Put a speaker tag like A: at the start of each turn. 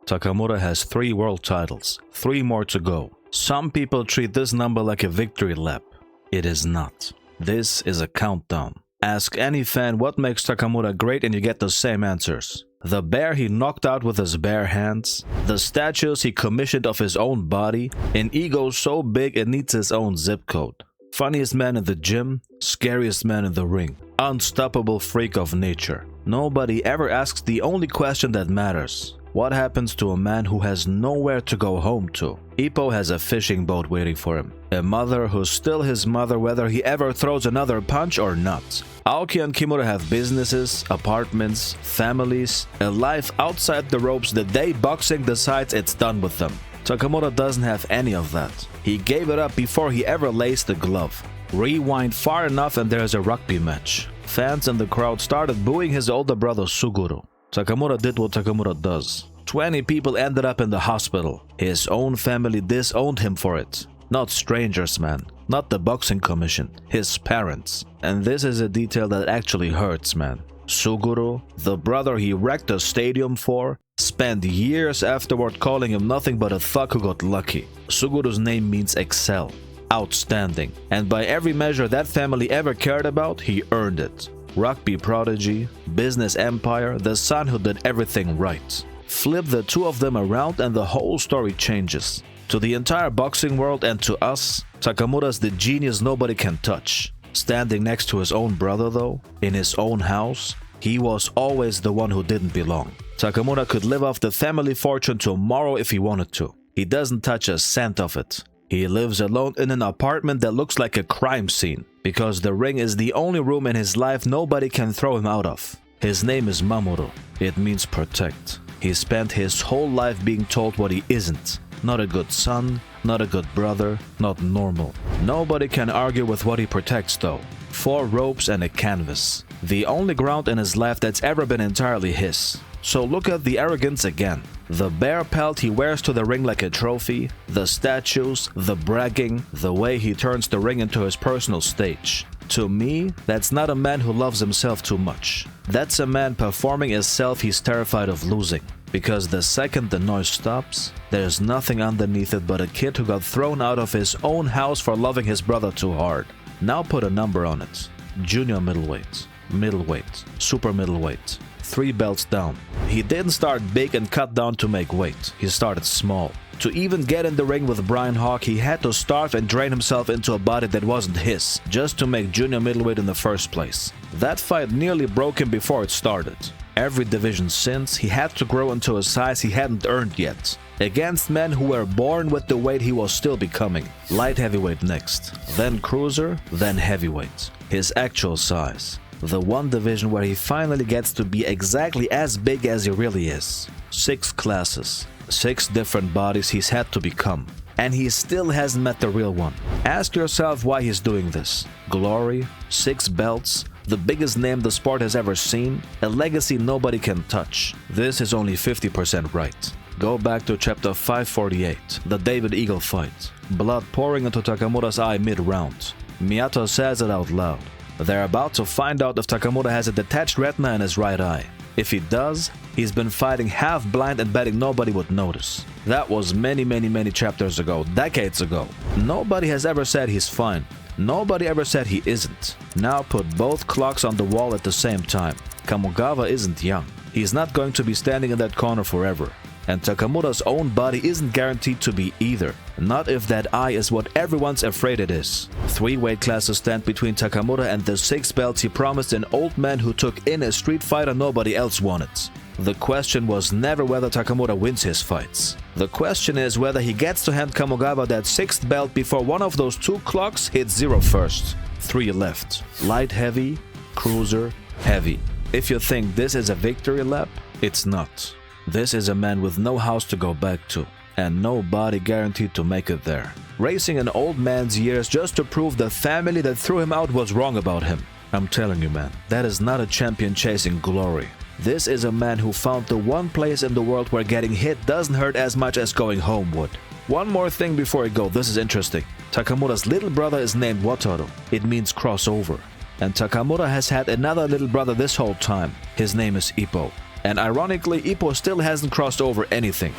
A: Takamura has 3 world titles, 3 more to go. Some people treat this number like a victory lap. It is not. This is a countdown. Ask any fan what makes Takamura great and you get the same answers. The bear he knocked out with his bare hands, the statues he commissioned of his own body, an ego so big it needs his own zip code. Funniest man in the gym, scariest man in the ring, unstoppable freak of nature. Nobody ever asks the only question that matters. What happens to a man who has nowhere to go home to? Ippo has a fishing boat waiting for him. A mother who's still his mother whether he ever throws another punch or not. Aoki and Kimura have businesses, apartments, families, a life outside the ropes. The day boxing decides it's done with them. Takamura doesn't have any of that. He gave it up before he ever laced the glove. Rewind far enough and there's a rugby match. Fans in the crowd started booing his older brother Suguru. Takamura did what Takamura does. 20 people ended up in the hospital. His own family disowned him for it. Not strangers, man. Not the boxing commission. His parents. And this is a detail that actually hurts, man. Suguru, the brother he wrecked a stadium for, spent years afterward calling him nothing but a thug who got lucky. Suguru's name means excel, outstanding, and by every measure that family ever cared about, he earned it. Rugby prodigy, business empire, the son who did everything right. Flip the 2 of them around and the whole story changes. To the entire boxing world and to us, Takamura's the genius nobody can touch. Standing next to his own brother though, in his own house, he was always the one who didn't belong. Takamura could live off the family fortune tomorrow if he wanted to. He doesn't touch a cent of it. He lives alone in an apartment that looks like a crime scene, because the ring is the only room in his life nobody can throw him out of. His name is Mamoru. It means protect. He spent his whole life being told what he isn't. Not a good son, not a good brother, not normal. Nobody can argue with what he protects though. 4 ropes and a canvas. The only ground in his life that's ever been entirely his. So look at the arrogance again. The bear pelt he wears to the ring like a trophy, the statues, the bragging, the way he turns the ring into his personal stage. To me, that's not a man who loves himself too much. That's a man performing a self he's terrified of losing. Because the second the noise stops, there's nothing underneath it but a kid who got thrown out of his own house for loving his brother too hard. Now put a number on it. Junior middleweight, middleweight, super middleweight. 3 belts down. He didn't start big and cut down to make weight. He started small. To even get in the ring with Brian Hawk, he had to starve and drain himself into a body that wasn't his, just to make junior middleweight in the first place. That fight nearly broke him before it started. Every division since, he had to grow into a size he hadn't earned yet. Against men who were born with the weight he was still becoming. Light heavyweight next, then cruiser, then heavyweight. His actual size. The one division where he finally gets to be exactly as big as he really is. 6 classes, 6 different bodies he's had to become. And he still hasn't met the real one. Ask yourself why he's doing this. Glory, 6 belts, the biggest name the sport has ever seen, a legacy nobody can touch. This is only 50% right. Go back to chapter 548, the David Eagle fight. Blood pouring into Takamura's eye mid-round. Miyato says it out loud. They're about to find out if Takamura has a detached retina in his right eye. If he does, he's been fighting half-blind and betting nobody would notice. That was many chapters ago, decades ago. Nobody has ever said he's fine. Nobody ever said he isn't. Now put both clocks on the wall at the same time. Kamogawa isn't young. He's not going to be standing in that corner forever. And Takamura's own body isn't guaranteed to be either. Not if that eye is what everyone's afraid it is. 3 weight classes stand between Takamura and the 6 belts he promised an old man who took in a street fighter nobody else wanted. The question was never whether Takamura wins his fights. The question is whether he gets to hand Kamogawa that 6th belt before one of those 2 clocks hits 0 first. 3 left. Light heavy, cruiser, heavy. If you think this is a victory lap, it's not. This is a man with no house to go back to, and no body guaranteed to make it there. Racing an old man's years just to prove the family that threw him out was wrong about him. I'm telling you, man, that is not a champion chasing glory. This is a man who found the one place in the world where getting hit doesn't hurt as much as going home would. One more thing before I go, this is interesting. Takamura's little brother is named Wataru. It means crossover. And Takamura has had another little brother this whole time. His name is Ippo. And ironically, Ippo still hasn't crossed over anything.